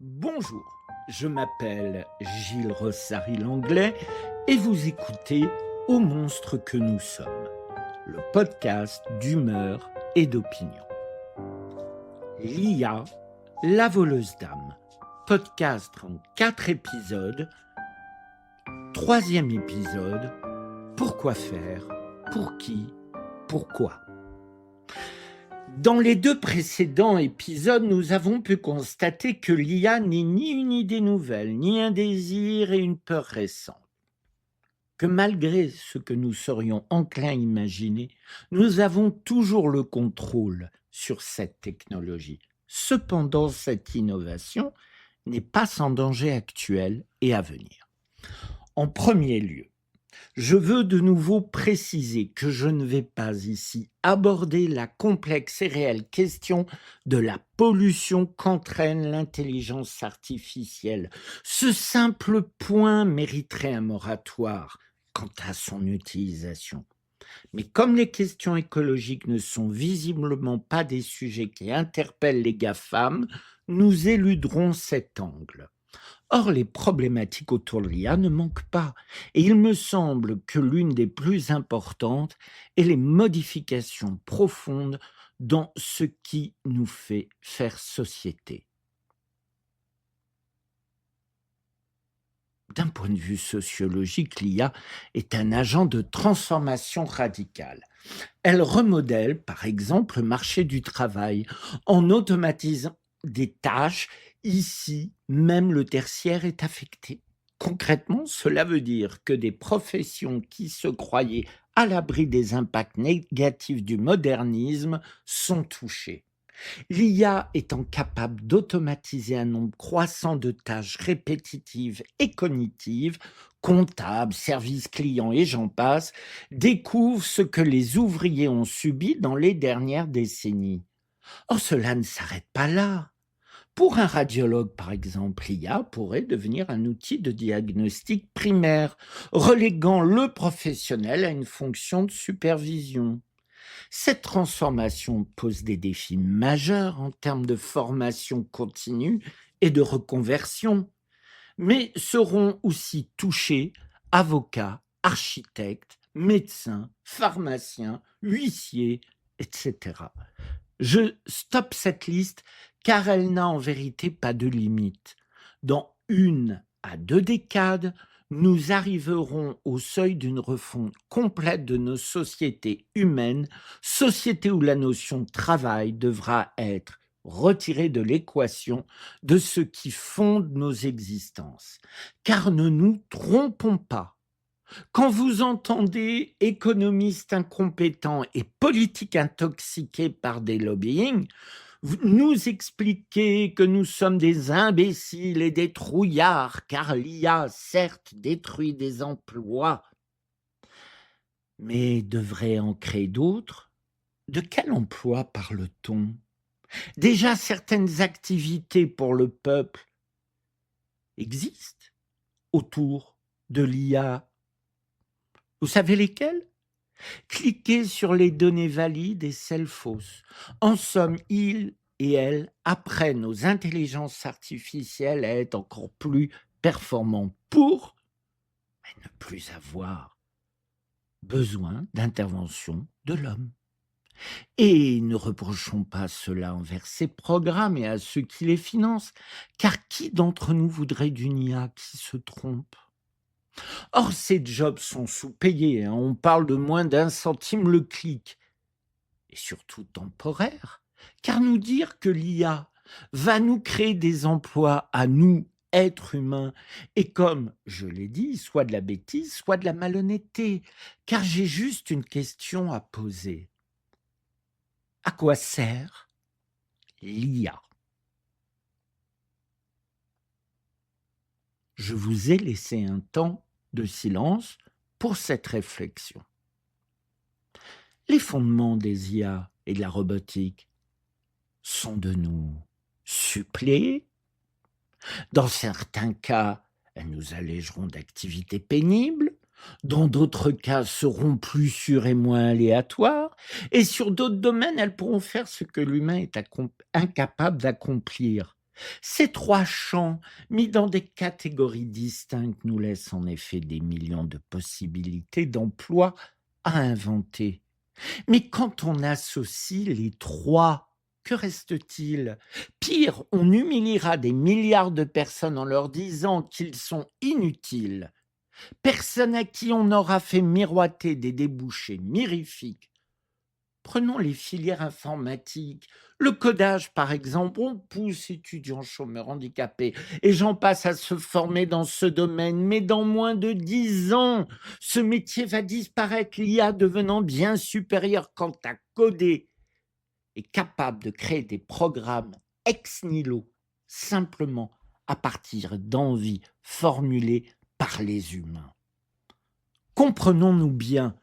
Bonjour, je m'appelle Gilles Rossary-Langlais et vous écoutez Au monstre que nous sommes, le podcast d'humeur et d'opinion. L'IA, la voleuse d'âme, podcast en 4 épisodes. 3e épisode, pourquoi faire, pour qui, pourquoi. Dans les 2 précédents épisodes, nous avons pu constater que l'IA n'est ni une idée nouvelle, ni un désir et une peur récents. Que malgré ce que nous serions enclins à imaginer, nous avons toujours le contrôle sur cette technologie. Cependant, cette innovation n'est pas sans danger actuel et à venir. En premier lieu, je veux de nouveau préciser que je ne vais pas ici aborder la complexe et réelle question de la pollution qu'entraîne l'intelligence artificielle. Ce simple point mériterait un moratoire quant à son utilisation. Mais comme les questions écologiques ne sont visiblement pas des sujets qui interpellent les GAFAM, nous éluderons cet angle. Or, les problématiques autour de l'IA ne manquent pas, et il me semble que l'une des plus importantes est les modifications profondes dans ce qui nous fait faire société. D'un point de vue sociologique, l'IA est un agent de transformation radicale. Elle remodèle, par exemple, le marché du travail en automatisant des tâches. Ici, même le tertiaire est affecté. Concrètement, cela veut dire que des professions qui se croyaient à l'abri des impacts négatifs du modernisme sont touchées. L'IA étant capable d'automatiser un nombre croissant de tâches répétitives et cognitives, comptables, services clients et j'en passe, découvre ce que les ouvriers ont subi dans les dernières décennies. Or, cela ne s'arrête pas là. Pour un radiologue, par exemple, l'IA pourrait devenir un outil de diagnostic primaire, reléguant le professionnel à une fonction de supervision. Cette transformation pose des défis majeurs en termes de formation continue et de reconversion, mais seront aussi touchés avocats, architectes, médecins, pharmaciens, huissiers, etc. Je stoppe cette liste car elle n'a en vérité pas de limite. Dans 1 à 2 décades, nous arriverons au seuil d'une refonte complète de nos sociétés humaines, société où la notion de travail devra être retirée de l'équation de ce qui fonde nos existences. Car ne nous trompons pas. Quand vous entendez économistes incompétents et politiques intoxiqués par des lobbying, nous expliquer que nous sommes des imbéciles et des trouillards, car l'IA, certes, détruit des emplois, mais devrait en créer d'autres. De quel emploi parle-t-on? Déjà, certaines activités pour le peuple existent autour de l'IA. Vous savez lesquelles? Cliquez sur les données valides et celles fausses. En somme, ils et elles apprennent aux intelligences artificielles à être encore plus performants pour ne plus avoir besoin d'intervention de l'homme. Et ne reprochons pas cela envers ces programmes et à ceux qui les financent, car qui d'entre nous voudrait d'une IA qui se trompe? Or, ces jobs sont sous-payés, hein. On parle de moins d'1 centime le clic. Et surtout temporaire, car nous dire que l'IA va nous créer des emplois à nous, êtres humains, est comme, je l'ai dit, soit de la bêtise, soit de la malhonnêteté, car j'ai juste une question à poser. À quoi sert l'IA? Je vous ai laissé un temps de silence pour cette réflexion. Les fondements des IA et de la robotique sont de nous suppléer. Dans certains cas, elles nous allégeront d'activités pénibles. Dans d'autres cas, seront plus sûres et moins aléatoires. Et sur d'autres domaines, elles pourront faire ce que l'humain est incapable d'accomplir. Ces trois champs, mis dans des catégories distinctes, nous laissent en effet des millions de possibilités d'emploi à inventer. Mais quand on associe les trois, que reste-t-il? Pire, on humiliera des milliards de personnes en leur disant qu'ils sont inutiles. Personne à qui on aura fait miroiter des débouchés mirifiques. Prenons les filières informatiques. Le codage, par exemple, on pousse étudiants chômeurs handicapés et j'en passe à se former dans ce domaine. Mais dans moins de 10 ans, ce métier va disparaître, l'IA devenant bien supérieure quant à coder et capable de créer des programmes ex nihilo, simplement à partir d'envies formulées par les humains. Comprenons-nous bien,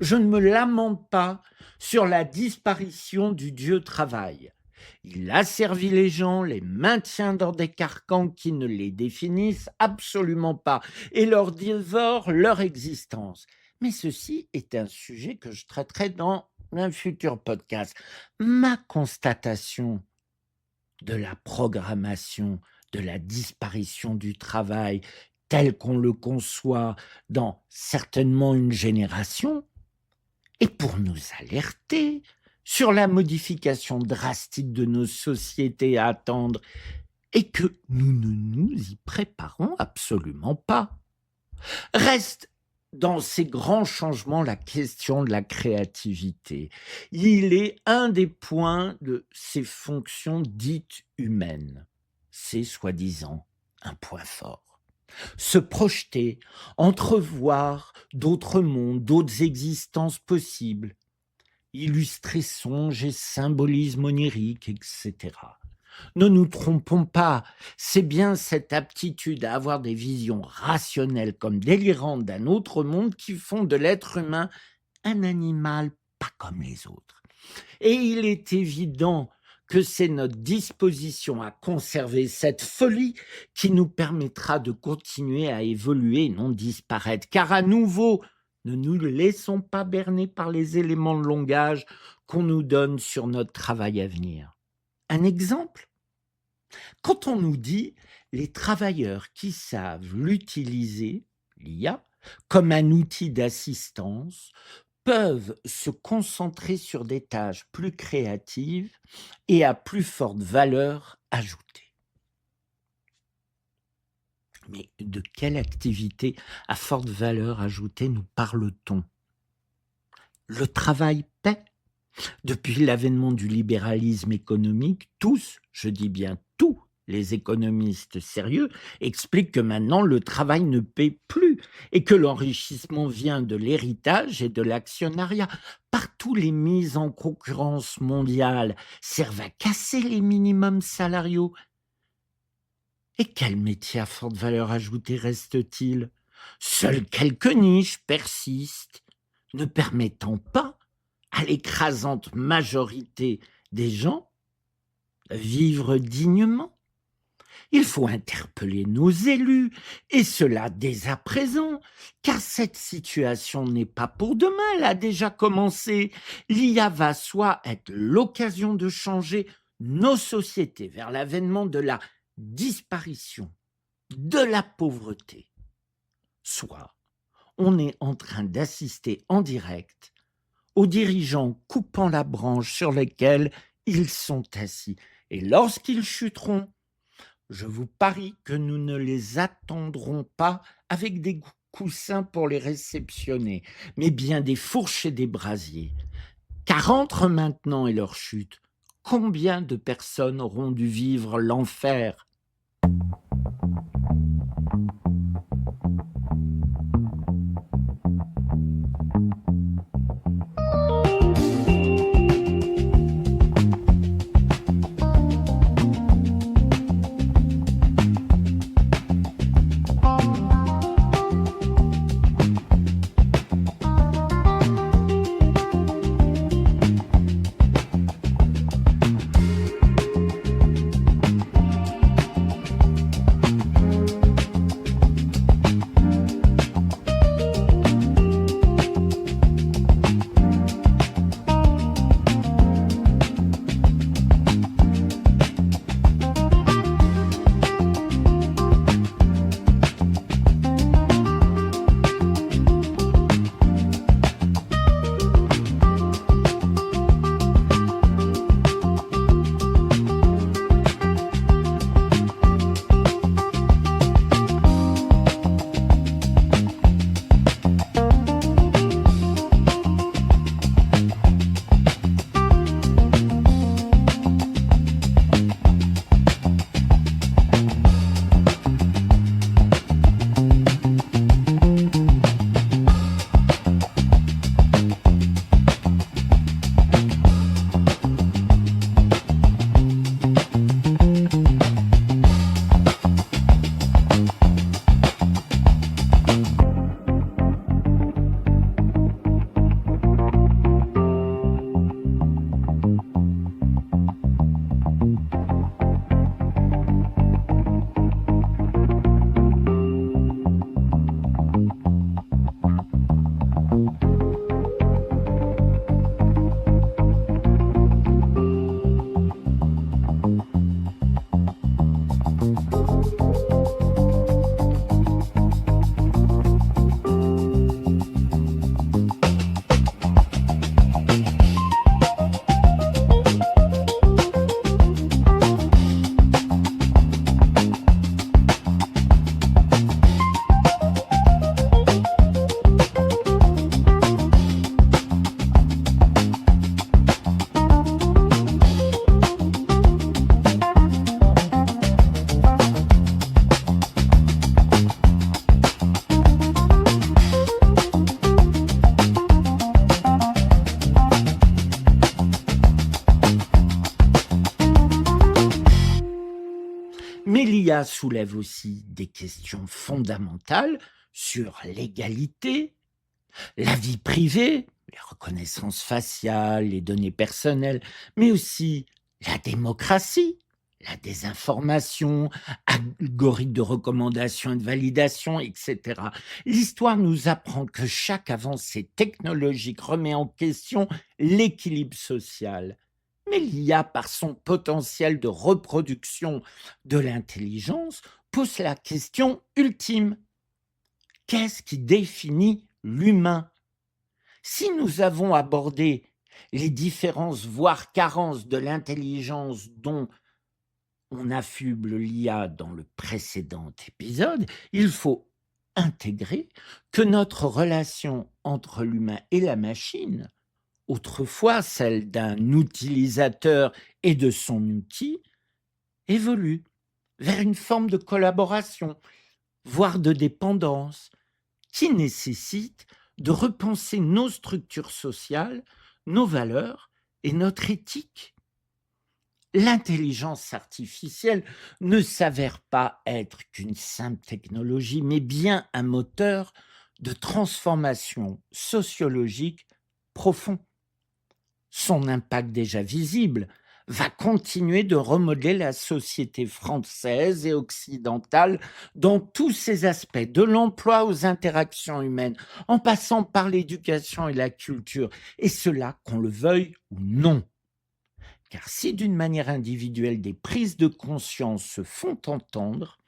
je ne me lamente pas sur la disparition du dieu travail. Il asservit les gens, les maintient dans des carcans qui ne les définissent absolument pas et leur dévorent leur existence. Mais ceci est un sujet que je traiterai dans un futur podcast. Ma constatation de la programmation, de la disparition du travail tel qu'on le conçoit dans certainement une génération, et pour nous alerter sur la modification drastique de nos sociétés à attendre et que nous ne nous y préparons absolument pas. Reste dans ces grands changements la question de la créativité. Il est un des points de ces fonctions dites humaines. C'est soi-disant un point fort. Se projeter, entrevoir d'autres mondes, d'autres existences possibles, illustrer songes et symbolismes oniriques, etc. Ne nous trompons pas, c'est bien cette aptitude à avoir des visions rationnelles comme délirantes d'un autre monde qui font de l'être humain un animal pas comme les autres. Et il est évident que c'est notre disposition à conserver cette folie qui nous permettra de continuer à évoluer et non disparaître. Car à nouveau, ne nous laissons pas berner par les éléments de langage qu'on nous donne sur notre travail à venir. Un exemple ? Quand on nous dit les travailleurs qui savent l'utiliser, l'IA, comme un outil d'assistance, peuvent se concentrer sur des tâches plus créatives et à plus forte valeur ajoutée. Mais de quelle activité à forte valeur ajoutée nous parle-t-on? Le travail paie. Depuis l'avènement du libéralisme économique, tous, je dis bien tous, les économistes sérieux expliquent que maintenant le travail ne paie plus et que l'enrichissement vient de l'héritage et de l'actionnariat. Partout, les mises en concurrence mondiale servent à casser les minimums salariaux. Et quel métier à forte valeur ajoutée reste-t-il? Seules quelques niches persistent, ne permettant pas à l'écrasante majorité des gens de vivre dignement. Il faut interpeller nos élus, et cela dès à présent, car cette situation n'est pas pour demain, elle a déjà commencé. L'IA va soit être l'occasion de changer nos sociétés vers l'avènement de la disparition, de la pauvreté, soit on est en train d'assister en direct aux dirigeants coupant la branche sur laquelle ils sont assis. Et lorsqu'ils chuteront, je vous parie que nous ne les attendrons pas avec des coussins pour les réceptionner, mais bien des fourches et des brasiers. Car entre maintenant et leur chute, combien de personnes auront dû vivre l'enfer ? Mais l'IA soulève aussi des questions fondamentales sur l'égalité, la vie privée, les reconnaissances faciales, les données personnelles, mais aussi la démocratie, la désinformation, algorithmes de recommandation et de validation, etc. L'histoire nous apprend que chaque avancée technologique remet en question l'équilibre social. Mais l'IA, par son potentiel de reproduction de l'intelligence, pose la question ultime. Qu'est-ce qui définit l'humain? Si nous avons abordé les différences, voire carences de l'intelligence dont on affuble l'IA dans le précédent épisode, il faut intégrer que notre relation entre l'humain et la machine, autrefois celle d'un utilisateur et de son outil, évolue vers une forme de collaboration, voire de dépendance, qui nécessite de repenser nos structures sociales, nos valeurs et notre éthique. L'intelligence artificielle ne s'avère pas être qu'une simple technologie, mais bien un moteur de transformation sociologique profond. Son impact déjà visible va continuer de remodeler la société française et occidentale dans tous ses aspects, de l'emploi aux interactions humaines, en passant par l'éducation et la culture, et cela qu'on le veuille ou non. Car si d'une manière individuelle des prises de conscience se font entendre,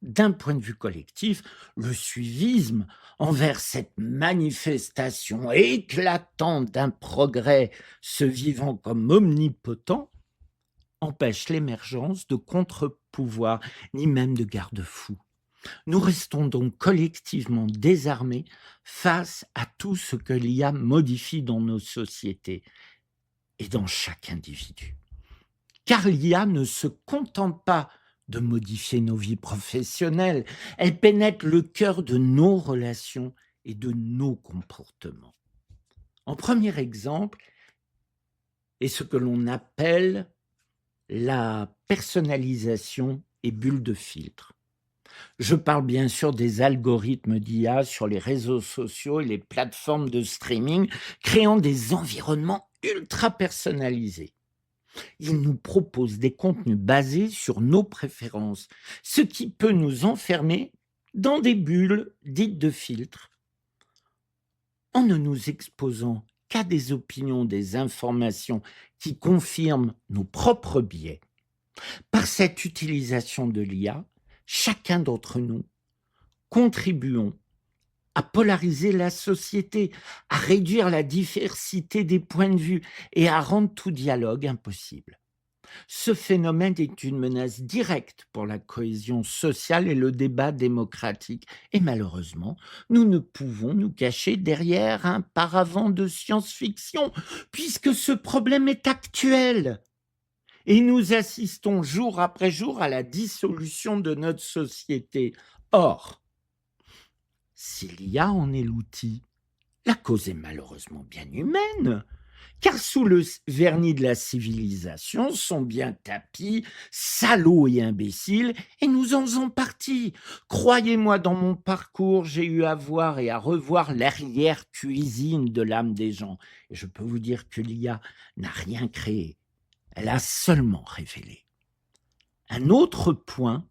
d'un point de vue collectif, le suivisme envers cette manifestation éclatante d'un progrès se vivant comme omnipotent empêche l'émergence de contre-pouvoirs, ni même de garde-fous. Nous restons donc collectivement désarmés face à tout ce que l'IA modifie dans nos sociétés et dans chaque individu. Car l'IA ne se contente pas de modifier nos vies professionnelles, elle pénètre le cœur de nos relations et de nos comportements. En premier exemple est ce que l'on appelle la personnalisation et bulle de filtre. Je parle bien sûr des algorithmes d'IA sur les réseaux sociaux et les plateformes de streaming, créant des environnements ultra personnalisés. Ils nous proposent des contenus basés sur nos préférences, ce qui peut nous enfermer dans des bulles dites de filtres, en ne nous exposant qu'à des opinions, des informations qui confirment nos propres biais. Par cette utilisation de l'IA, chacun d'entre nous contribuons à polariser la société, à réduire la diversité des points de vue et à rendre tout dialogue impossible. Ce phénomène est une menace directe pour la cohésion sociale et le débat démocratique. Et malheureusement, nous ne pouvons nous cacher derrière un paravent de science-fiction, puisque ce problème est actuel. Et nous assistons jour après jour à la dissolution de notre société. Or, si l'IA en est l'outil, la cause est malheureusement bien humaine, car sous le vernis de la civilisation sont bien tapis, salauds et imbéciles, et nous en faisons partie. Croyez-moi, dans mon parcours, j'ai eu à voir et à revoir l'arrière-cuisine de l'âme des gens. Et je peux vous dire que l'IA n'a rien créé, elle a seulement révélé. Un autre point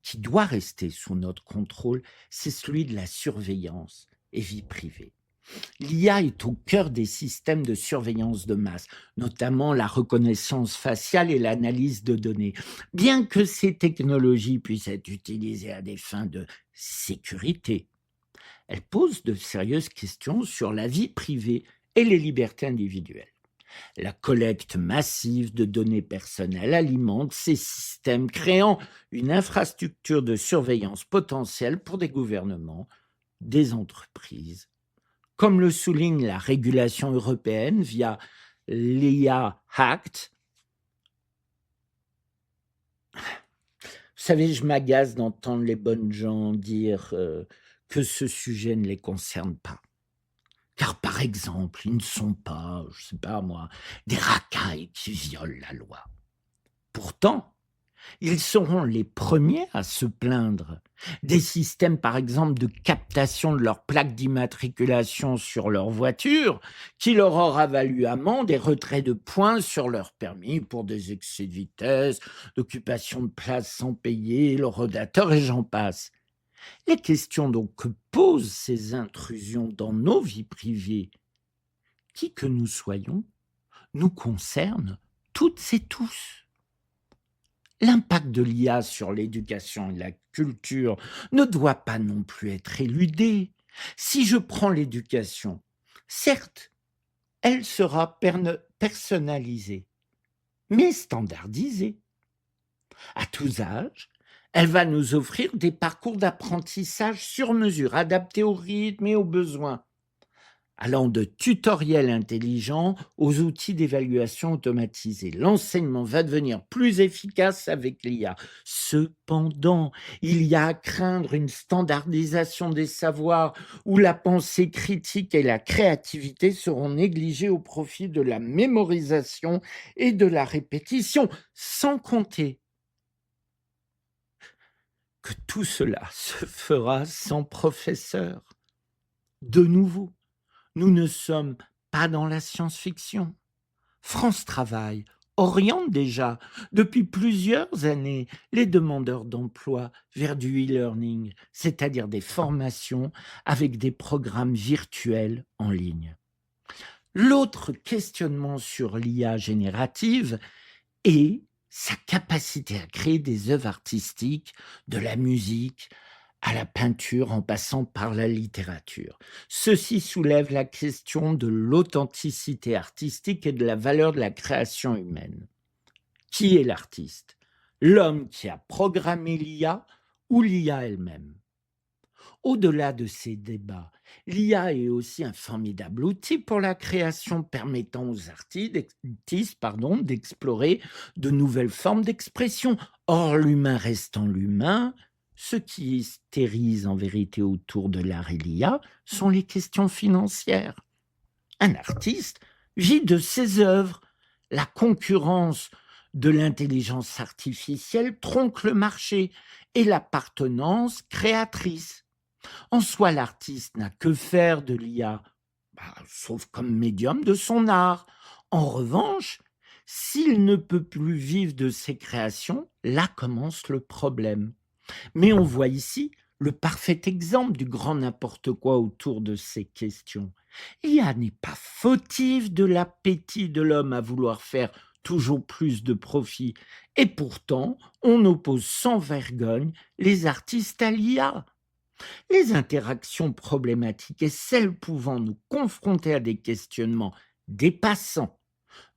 qui doit rester sous notre contrôle, c'est celui de la surveillance et vie privée. L'IA est au cœur des systèmes de surveillance de masse, notamment la reconnaissance faciale et l'analyse de données. Bien que ces technologies puissent être utilisées à des fins de sécurité, elles posent de sérieuses questions sur la vie privée et les libertés individuelles. La collecte massive de données personnelles alimente ces systèmes, créant une infrastructure de surveillance potentielle pour des gouvernements, des entreprises, comme le souligne la régulation européenne via l'IA Act. Vous savez, je m'agace d'entendre les bonnes gens dire que ce sujet ne les concerne pas. Car, par exemple, ils ne sont pas, je sais pas moi, des racailles qui violent la loi. pourtant, ils seront les premiers à se plaindre des systèmes, par exemple, de captation de leurs plaques d'immatriculation sur leur voiture, qui leur aura valu amende et retrait de points sur leur permis pour des excès de vitesse, d'occupation de place sans payer, le rodateur et j'en passe. Les questions donc que posent ces intrusions dans nos vies privées, qui que nous soyons, nous concernent toutes et tous. L'impact de l'IA sur l'éducation et la culture ne doit pas non plus être éludé. Si je prends l'éducation, certes, elle sera personnalisée, mais standardisée. À tous âges, elle va nous offrir des parcours d'apprentissage sur mesure, adaptés au rythme et aux besoins, allant de tutoriels intelligents aux outils d'évaluation automatisés. L'enseignement va devenir plus efficace avec l'IA. Cependant, il y a à craindre une standardisation des savoirs où la pensée critique et la créativité seront négligées au profit de la mémorisation et de la répétition, sans compter que tout cela se fera sans professeur. De nouveau, nous ne sommes pas dans la science-fiction. France Travail oriente déjà depuis plusieurs années les demandeurs d'emploi vers du e-learning, c'est-à-dire des formations avec des programmes virtuels en ligne. L'autre questionnement sur l'IA générative est sa capacité à créer des œuvres artistiques, de la musique, à la peinture en passant par la littérature. Ceci soulève la question de l'authenticité artistique et de la valeur de la création humaine. Qui est l'artiste? L'homme qui a programmé l'IA ou l'IA elle-même? Au-delà de ces débats, l'IA est aussi un formidable outil pour la création permettant aux artistes d'explorer de nouvelles formes d'expression. Or, l'humain restant l'humain, ce qui hystérise en vérité autour de l'art et l'IA sont les questions financières. Un artiste vit de ses œuvres. La concurrence de l'intelligence artificielle tronque le marché et l'appartenance créatrice. En soi, l'artiste n'a que faire de l'IA, sauf comme médium de son art. En revanche, s'il ne peut plus vivre de ses créations, là commence le problème. Mais on voit ici le parfait exemple du grand n'importe quoi autour de ces questions. L'IA n'est pas fautive de l'appétit de l'homme à vouloir faire toujours plus de profit. Et pourtant, on oppose sans vergogne les artistes à l'IA. Les interactions problématiques et celles pouvant nous confronter à des questionnements dépassant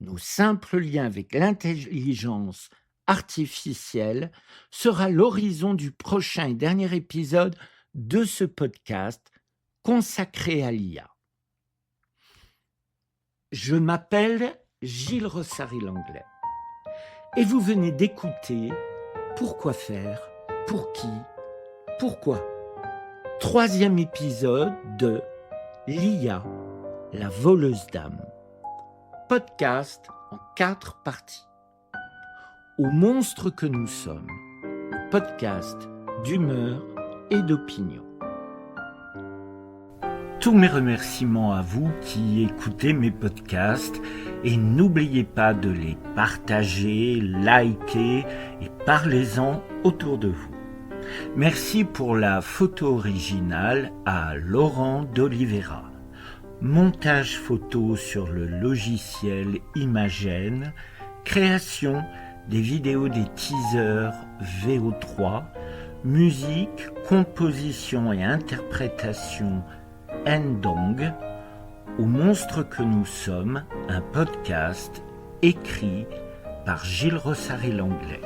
nos simples liens avec l'intelligence artificielle sera l'horizon du prochain et dernier épisode de ce podcast consacré à l'IA. Je m'appelle Gilles Rossary-Langlais et vous venez d'écouter Pourquoi faire, pour qui, pourquoi. 3e épisode de l'IA, la voleuse d'âme. Podcast en 4 parties. Aux monstres que nous sommes, le podcast d'humeur et d'opinion. Tous mes remerciements à vous qui écoutez mes podcasts et n'oubliez pas de les partager, liker et parlez-en autour de vous. Merci pour la photo originale à Laurent d'Oliveira. Montage photo sur le logiciel Imagen, création des vidéos des teasers VO3, musique, composition et interprétation Ndong, Aux monstres que nous sommes, un podcast écrit par Gilles Rossary-Langlais.